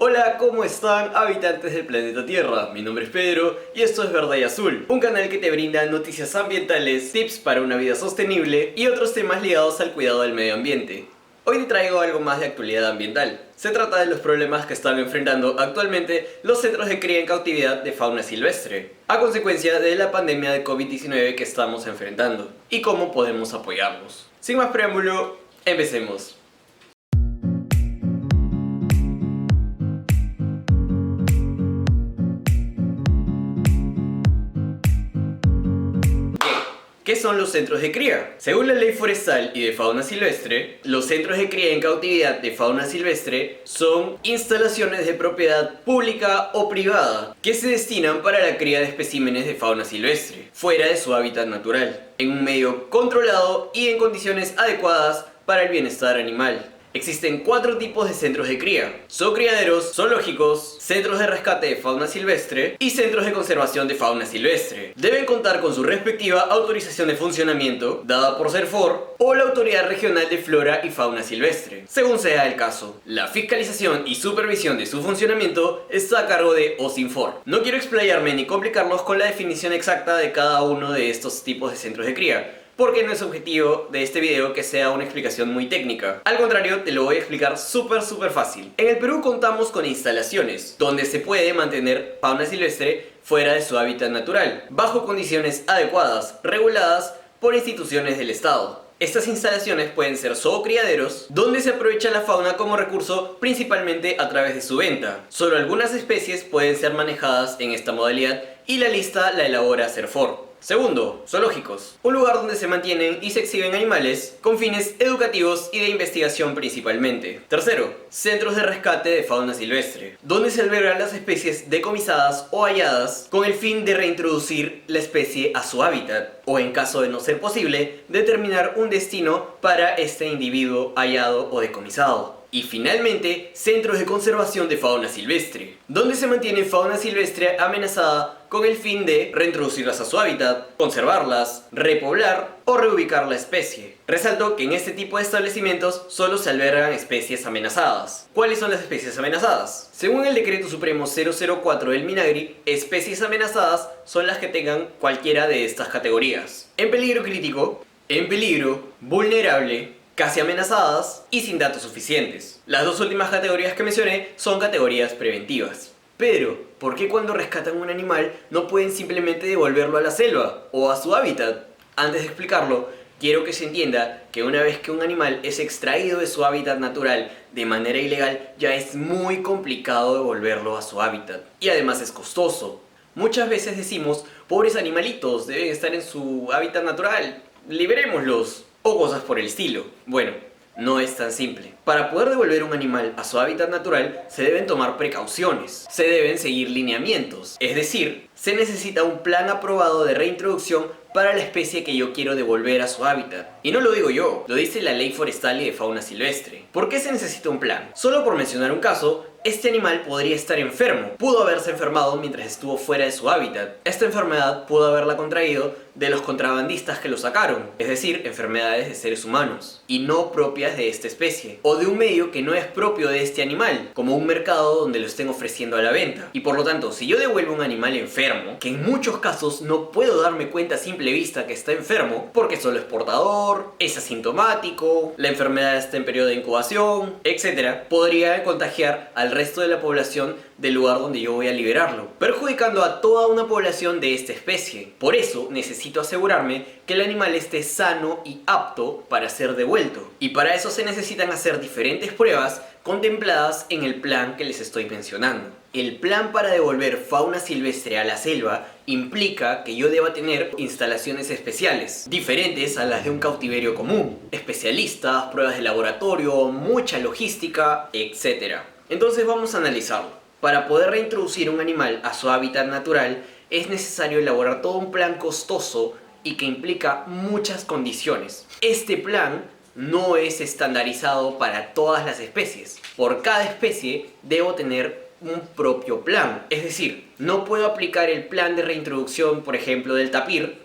Hola, ¿cómo están habitantes del planeta Tierra? Mi nombre es Pedro y esto es Verde y Azul, un canal que te brinda noticias ambientales, tips para una vida sostenible y otros temas ligados al cuidado del medio ambiente. Hoy te traigo algo más de actualidad ambiental. Se trata de los problemas que están enfrentando actualmente los centros de cría en cautividad de fauna silvestre, a consecuencia de la pandemia de COVID-19 que estamos enfrentando, y cómo podemos apoyarlos. Sin más preámbulo, empecemos. ¿Qué son los centros de cría? Según la Ley Forestal y de Fauna Silvestre, los centros de cría en cautividad de fauna silvestre son instalaciones de propiedad pública o privada que se destinan para la cría de especímenes de fauna silvestre, fuera de su hábitat natural, en un medio controlado y en condiciones adecuadas para el bienestar animal. Existen 4 tipos de centros de cría. Son criaderos, zoológicos, centros de rescate de fauna silvestre y centros de conservación de fauna silvestre. Deben contar con su respectiva autorización de funcionamiento, dada por CERFOR o la Autoridad Regional de Flora y Fauna Silvestre, según sea el caso. La fiscalización y supervisión de su funcionamiento está a cargo de OSINFOR. No quiero explayarme ni complicarnos con la definición exacta de cada uno de estos tipos de centros de cría, porque no es objetivo de este video que sea una explicación muy técnica. Al contrario, te lo voy a explicar súper fácil. En el Perú contamos con instalaciones donde se puede mantener fauna silvestre fuera de su hábitat natural, bajo condiciones adecuadas, reguladas por instituciones del Estado. Estas instalaciones pueden ser zoocriaderos, donde se aprovecha la fauna como recurso principalmente a través de su venta. Solo algunas especies pueden ser manejadas en esta modalidad y la lista la elabora CERFOR. Segundo, zoológicos. Un lugar donde se mantienen y se exhiben animales con fines educativos y de investigación principalmente. Tercero, centros de rescate de fauna silvestre, donde se albergan las especies decomisadas o halladas con el fin de reintroducir la especie a su hábitat, o en caso de no ser posible, determinar un destino para este individuo hallado o decomisado. Y finalmente, centros de conservación de fauna silvestre, donde se mantiene fauna silvestre amenazada con el fin de reintroducirlas a su hábitat, conservarlas, repoblar o reubicar la especie. Resalto que en este tipo de establecimientos solo se albergan especies amenazadas. ¿Cuáles son las especies amenazadas? Según el Decreto Supremo 004 del MINAGRI, especies amenazadas son las que tengan cualquiera de estas categorías: en peligro crítico, en peligro, vulnerable, casi amenazadas y sin datos suficientes. Las dos últimas categorías que mencioné son categorías preventivas. Pero, ¿por qué cuando rescatan un animal no pueden simplemente devolverlo a la selva o a su hábitat? Antes de explicarlo, quiero que se entienda que una vez que un animal es extraído de su hábitat natural de manera ilegal, ya es muy complicado devolverlo a su hábitat. Y además es costoso. Muchas veces decimos, pobres animalitos, deben estar en su hábitat natural, liberémoslos, o cosas por el estilo. Bueno, no es tan simple. Para poder devolver un animal a su hábitat natural, se deben tomar precauciones, se deben seguir lineamientos, es decir, se necesita un plan aprobado de reintroducción para la especie que yo quiero devolver a su hábitat. Y no lo digo yo, lo dice la Ley Forestal y de Fauna Silvestre. ¿Por qué se necesita un plan? Solo por mencionar un caso, este animal podría estar enfermo. Pudo haberse enfermado mientras estuvo fuera de su hábitat. Esta enfermedad pudo haberla contraído de los contrabandistas que lo sacaron, es decir, enfermedades de seres humanos, y no propias de esta especie, o de un medio que no es propio de este animal, como un mercado donde lo estén ofreciendo a la venta. Y por lo tanto, si yo devuelvo un animal enfermo, que en muchos casos no puedo darme cuenta a simple vista que está enfermo, porque solo es portador, es asintomático, la enfermedad está en periodo de incubación, etc., podría contagiar al resto de la población del lugar donde yo voy a liberarlo, perjudicando a toda una población de esta especie. Por eso necesito asegurarme que el animal esté sano y apto para ser devuelto. Y para eso se necesitan hacer diferentes pruebas contempladas en el plan que les estoy mencionando. El plan para devolver fauna silvestre a la selva implica que yo deba tener instalaciones especiales, diferentes a las de un cautiverio común, especialistas, pruebas de laboratorio, mucha logística, etc. Entonces vamos a analizarlo. Para poder reintroducir un animal a su hábitat natural, es necesario elaborar todo un plan costoso y que implica muchas condiciones. Este plan no es estandarizado para todas las especies. Por cada especie debo tener un propio plan. Es decir, no puedo aplicar el plan de reintroducción, por ejemplo, del tapir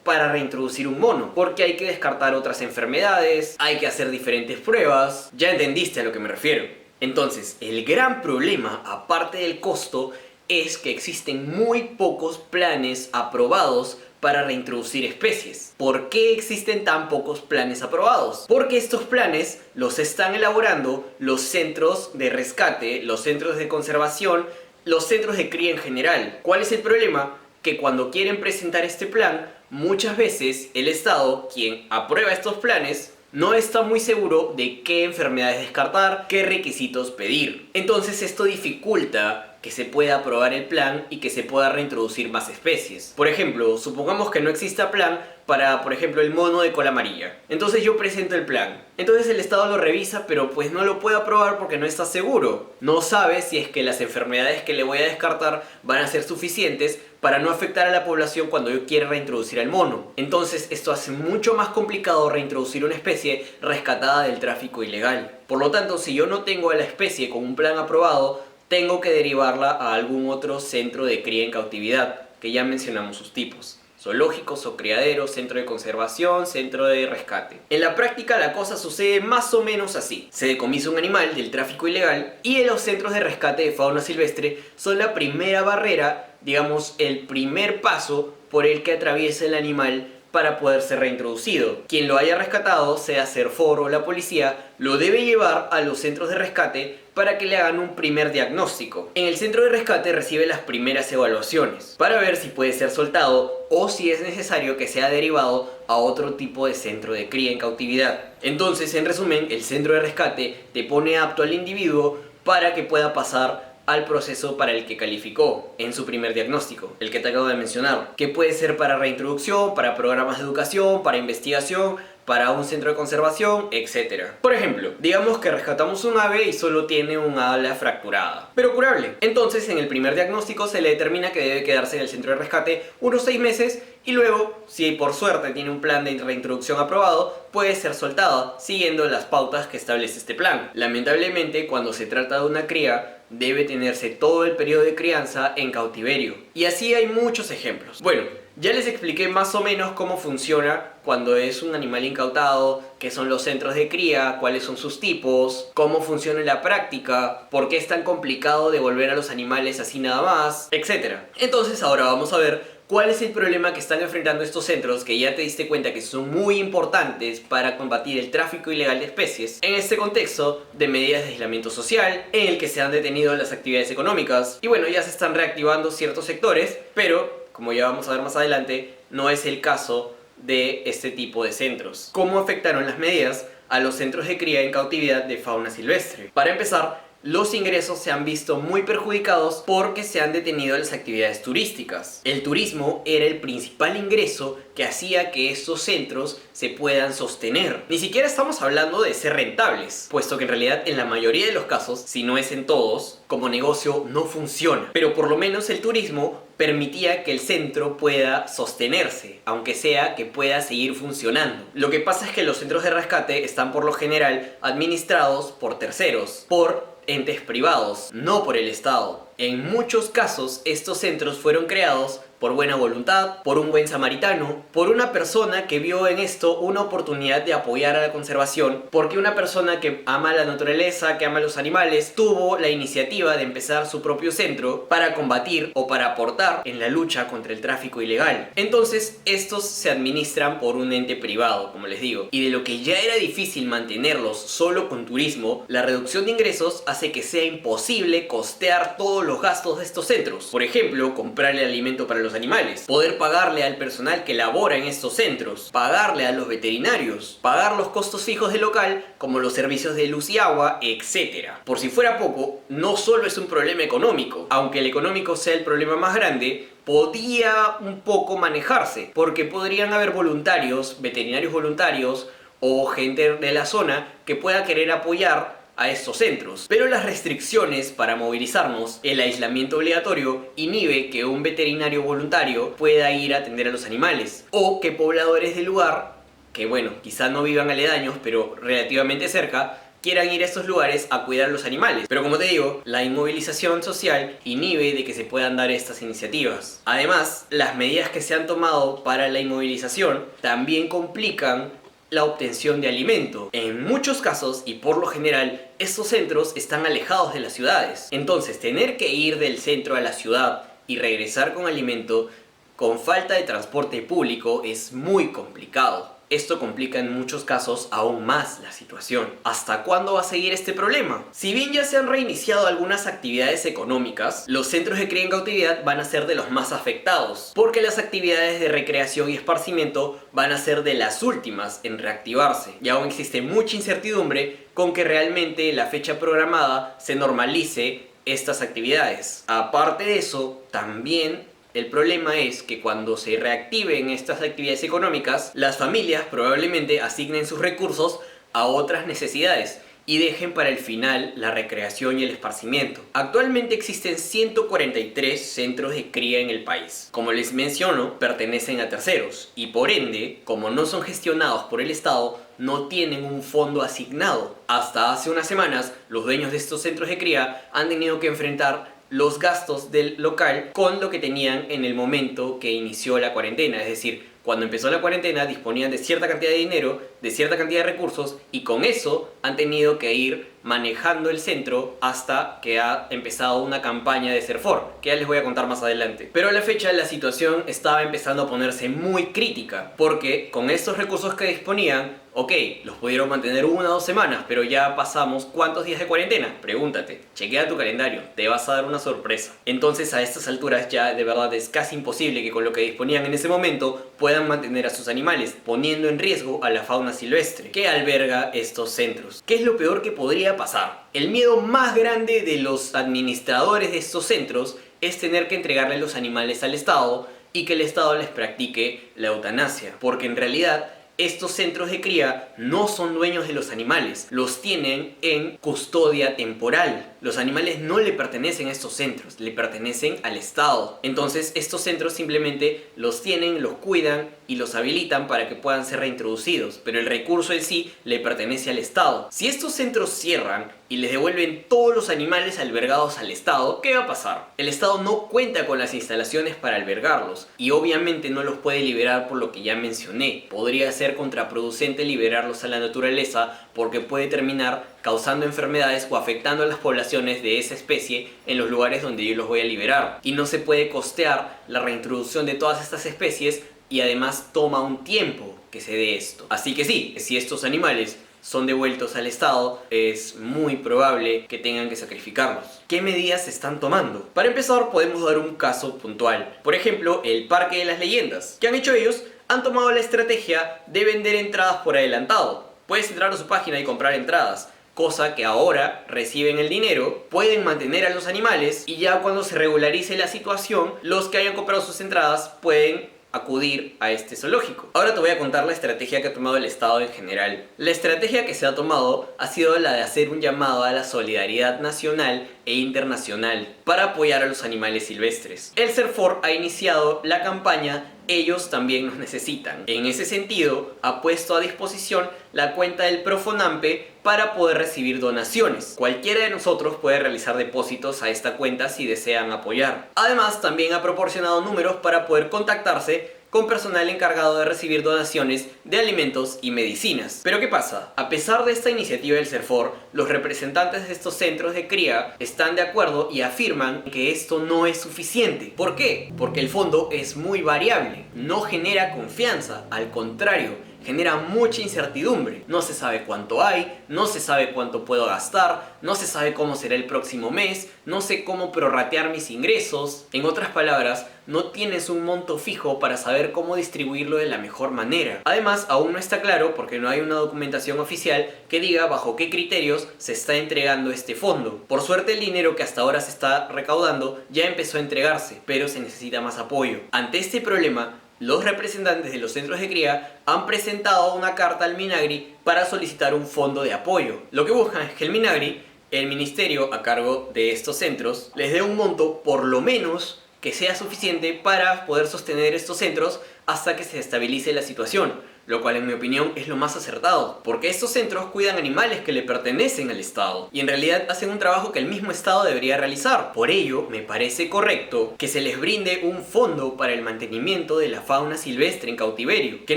para reintroducir un mono, porque hay que descartar otras enfermedades, hay que hacer diferentes pruebas. Ya entendiste a lo que me refiero. Entonces, el gran problema, aparte del costo, es que existen muy pocos planes aprobados para reintroducir especies. ¿Por qué existen tan pocos planes aprobados? Porque estos planes los están elaborando los centros de rescate, los centros de conservación, los centros de cría en general. ¿Cuál es el problema? Que cuando quieren presentar este plan, muchas veces el Estado, quien aprueba estos planes, no está muy seguro de qué enfermedades descartar, qué requisitos pedir. Entonces esto dificulta que se pueda aprobar el plan y que se pueda reintroducir más especies. Por ejemplo, supongamos que no exista plan para, por ejemplo, el mono de cola amarilla. Entonces yo presento el plan. Entonces el Estado lo revisa, pero pues no lo puede aprobar porque no está seguro. No sabe si es que las enfermedades que le voy a descartar van a ser suficientes para no afectar a la población cuando yo quiera reintroducir al mono. Entonces esto hace mucho más complicado reintroducir una especie rescatada del tráfico ilegal. Por lo tanto, si yo no tengo a la especie con un plan aprobado, tengo que derivarla a algún otro centro de cría en cautividad, que ya mencionamos sus tipos: zoológicos o criaderos, centro de conservación, centro de rescate. En la práctica la cosa sucede más o menos así. Se decomisa un animal del tráfico ilegal y en los centros de rescate de fauna silvestre son la primera barrera, digamos el primer paso por el que atraviesa el animal para poder ser reintroducido. Quien lo haya rescatado, sea CERFOR o la policía, lo debe llevar a los centros de rescate para que le hagan un primer diagnóstico. En el centro de rescate recibe las primeras evaluaciones para ver si puede ser soltado o si es necesario que sea derivado a otro tipo de centro de cría en cautividad. Entonces, en resumen, el centro de rescate te pone apto al individuo para que pueda pasar al proceso para el que calificó en su primer diagnóstico, el que te acabo de mencionar, que puede ser para reintroducción, para programas de educación, para investigación, para un centro de conservación, etc. Por ejemplo, digamos que rescatamos un ave y solo tiene un ala fracturada, pero curable. Entonces, en el primer diagnóstico se le determina que debe quedarse en el centro de rescate unos 6 meses y luego, si por suerte tiene un plan de reintroducción aprobado, puede ser soltada siguiendo las pautas que establece este plan. Lamentablemente, cuando se trata de una cría, debe tenerse todo el periodo de crianza en cautiverio. Y así hay muchos ejemplos. Bueno, ya les expliqué más o menos cómo funciona cuando es un animal incautado, qué son los centros de cría, cuáles son sus tipos, cómo funciona en la práctica, por qué es tan complicado devolver a los animales así nada más, etc. Entonces ahora vamos a ver cuál es el problema que están enfrentando estos centros, que ya te diste cuenta que son muy importantes para combatir el tráfico ilegal de especies, en este contexto de medidas de aislamiento social, en el que se han detenido las actividades económicas, y bueno, ya se están reactivando ciertos sectores, pero como ya vamos a ver más adelante, no es el caso de este tipo de centros. ¿Cómo afectaron las medidas a los centros de cría en cautividad de fauna silvestre? Para empezar, los ingresos se han visto muy perjudicados porque se han detenido las actividades turísticas. El turismo era el principal ingreso que hacía que estos centros se puedan sostener. Ni siquiera estamos hablando de ser rentables, puesto que en realidad en la mayoría de los casos, si no es en todos, como negocio no funciona. Pero por lo menos el turismo permitía que el centro pueda sostenerse, aunque sea que pueda seguir funcionando. Lo que pasa es que los centros de rescate están por lo general administrados por terceros, por entes privados, no por el Estado. En muchos casos, estos centros fueron creados por buena voluntad, por un buen samaritano, por una persona que vio en esto una oportunidad de apoyar a la conservación, porque una persona que ama la naturaleza, que ama los animales, tuvo la iniciativa de empezar su propio centro para combatir o para aportar en la lucha contra el tráfico ilegal. Entonces, estos se administran por un ente privado, como les digo, y de lo que ya era difícil mantenerlos solo con turismo, la reducción de ingresos hace que sea imposible costear todos los gastos de estos centros. Por ejemplo, comprarle alimento para los animales, poder pagarle al personal que labora en estos centros, pagarle a los veterinarios, pagar los costos fijos del local como los servicios de luz y agua, etc. Por si fuera poco, no solo es un problema económico, aunque el económico sea el problema más grande, podía un poco manejarse, porque podrían haber voluntarios, veterinarios voluntarios o gente de la zona que pueda querer apoyar a estos centros. Pero las restricciones para movilizarnos, el aislamiento obligatorio, inhibe que un veterinario voluntario pueda ir a atender a los animales, o que pobladores del lugar, que bueno, quizá no vivan aledaños, pero relativamente cerca, quieran ir a estos lugares a cuidar a los animales. Pero como te digo, la inmovilización social inhibe de que se puedan dar estas iniciativas. Además, las medidas que se han tomado para la inmovilización también complican la obtención de alimento. En muchos casos, y por lo general, estos centros están alejados de las ciudades. Entonces, tener que ir del centro a la ciudad y regresar con alimento con falta de transporte público es muy complicado. Esto complica en muchos casos aún más la situación. ¿Hasta cuándo va a seguir este problema? Si bien ya se han reiniciado algunas actividades económicas, los centros de cría en cautividad van a ser de los más afectados, porque las actividades de recreación y esparcimiento van a ser de las últimas en reactivarse, y aún existe mucha incertidumbre con que realmente la fecha programada se normalice estas actividades. Aparte de eso, también el problema es que cuando se reactiven estas actividades económicas, las familias probablemente asignen sus recursos a otras necesidades y dejen para el final la recreación y el esparcimiento. Actualmente existen 143 centros de cría en el país. Como les menciono, pertenecen a terceros y por ende, como no son gestionados por el Estado, no tienen un fondo asignado. Hasta hace unas semanas, los dueños de estos centros de cría han tenido que enfrentar los gastos del local con lo que tenían en el momento que inició la cuarentena. Es decir, cuando empezó la cuarentena disponían de cierta cantidad de dinero, de cierta cantidad de recursos, y con eso han tenido que ir manejando el centro hasta que ha empezado una campaña de Serfor, que ya les voy a contar más adelante. Pero a la fecha la situación estaba empezando a ponerse muy crítica, porque con estos recursos que disponían, ok, los pudieron mantener 1 o 2 semanas, pero ya pasamos ¿cuántos días de cuarentena? Pregúntate, chequea tu calendario, te vas a dar una sorpresa. Entonces a estas alturas ya de verdad es casi imposible que con lo que disponían en ese momento puedan mantener a sus animales, poniendo en riesgo a la fauna silvestre que alberga estos centros. ¿Qué es lo peor que podría pasar? El miedo más grande de los administradores de estos centros es tener que entregarle los animales al Estado y que el Estado les practique la eutanasia, porque en realidad estos centros de cría no son dueños de los animales, los tienen en custodia temporal. Los animales no le pertenecen a estos centros, le pertenecen al Estado. Entonces estos centros simplemente los tienen, los cuidan y los habilitan para que puedan ser reintroducidos, pero el recurso en sí le pertenece al Estado. Si estos centros cierran y les devuelven todos los animales albergados al Estado, ¿qué va a pasar? El Estado no cuenta con las instalaciones para albergarlos y obviamente no los puede liberar por lo que ya mencioné. Podría ser contraproducente liberarlos a la naturaleza porque puede terminar causando enfermedades o afectando a las poblaciones de esa especie en los lugares donde yo los voy a liberar. Y no se puede costear la reintroducción de todas estas especies y además toma un tiempo que se dé esto. Así que sí, si estos animales son devueltos al Estado, es muy probable que tengan que sacrificarlos. ¿Qué medidas se están tomando? Para empezar, podemos dar un caso puntual. Por ejemplo, el Parque de las Leyendas. ¿Qué han hecho ellos? Han tomado la estrategia de vender entradas por adelantado. Puedes entrar a su página y comprar entradas, cosa que ahora reciben el dinero, pueden mantener a los animales y ya cuando se regularice la situación, los que hayan comprado sus entradas pueden acudir a este zoológico. Ahora te voy a contar la estrategia que ha tomado el Estado en general. La estrategia que se ha tomado ha sido la de hacer un llamado a la solidaridad nacional e internacional para apoyar a los animales silvestres. El Serfor ha iniciado la campaña Ellos también nos necesitan. En ese sentido, ha puesto a disposición la cuenta del Profonampe para poder recibir donaciones. Cualquiera de nosotros puede realizar depósitos a esta cuenta si desean apoyar. Además, también ha proporcionado números para poder contactarse con personal encargado de recibir donaciones de alimentos y medicinas. Pero ¿qué pasa? A pesar de esta iniciativa del Serfor, los representantes de estos centros de cría están de acuerdo y afirman que esto no es suficiente. ¿Por qué? Porque el fondo es muy variable, no genera confianza, al contrario, genera mucha incertidumbre. No se sabe cuánto hay, no se sabe cuánto puedo gastar, no se sabe cómo será el próximo mes, no sé cómo prorratear mis ingresos. En otras palabras, no tienes un monto fijo para saber cómo distribuirlo de la mejor manera. Además, aún no está claro porque no hay una documentación oficial que diga bajo qué criterios se está entregando este fondo. Por suerte, el dinero que hasta ahora se está recaudando ya empezó a entregarse, pero se necesita más apoyo. Ante este problema, los representantes de los centros de cría han presentado una carta al Minagri para solicitar un fondo de apoyo. Lo que buscan es que el Minagri, el ministerio a cargo de estos centros, les dé un monto por lo menos que sea suficiente para poder sostener estos centros hasta que se estabilice la situación. lo cual en mi opinión es lo más acertado, porque estos centros cuidan animales que le pertenecen al Estado y en realidad hacen un trabajo que el mismo Estado debería realizar. Por ello, me parece correcto que se les brinde un fondo para el mantenimiento de la fauna silvestre en cautiverio, que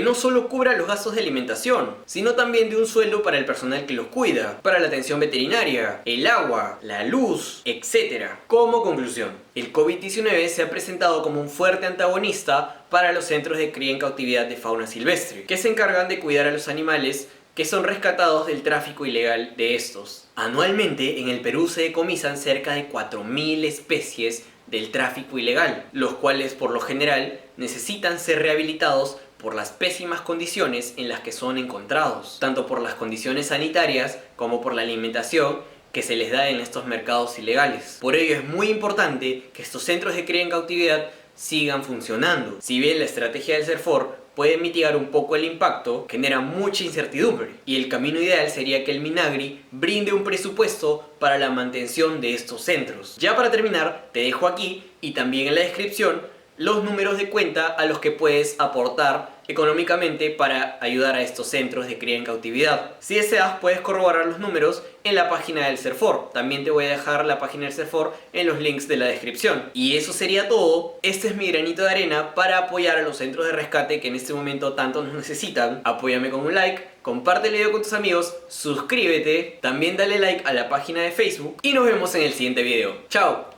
no solo cubra los gastos de alimentación, sino también de un sueldo para el personal que los cuida, para la atención veterinaria, el agua, la luz, etc. Como conclusión, el COVID-19 se ha presentado como un fuerte antagonista para los centros de cría en cautividad de fauna silvestre, que se encargan de cuidar a los animales que son rescatados del tráfico ilegal de estos. Anualmente en el Perú se decomisan cerca de 4.000 especies del tráfico ilegal, los cuales por lo general necesitan ser rehabilitados por las pésimas condiciones en las que son encontrados, tanto por las condiciones sanitarias como por la alimentación que se les da en estos mercados ilegales. Por ello es muy importante que estos centros de cría en cautividad sigan funcionando. Si bien la estrategia del CERFOR puede mitigar un poco el impacto, genera mucha incertidumbre y el camino ideal sería que el Minagri brinde un presupuesto para la mantención de estos centros. Ya para terminar, te dejo aquí y también en la descripción los números de cuenta a los que puedes aportar económicamente para ayudar a estos centros de cría en cautividad. Si deseas, puedes corroborar los números en la página del CERFOR. También te voy a dejar la página del CERFOR en los links de la descripción. Y eso sería todo. Este es mi granito de arena para apoyar a los centros de rescate que en este momento tanto nos necesitan. Apóyame con un like, comparte el video con tus amigos, suscríbete, también dale like a la página de Facebook y nos vemos en el siguiente video. ¡Chao!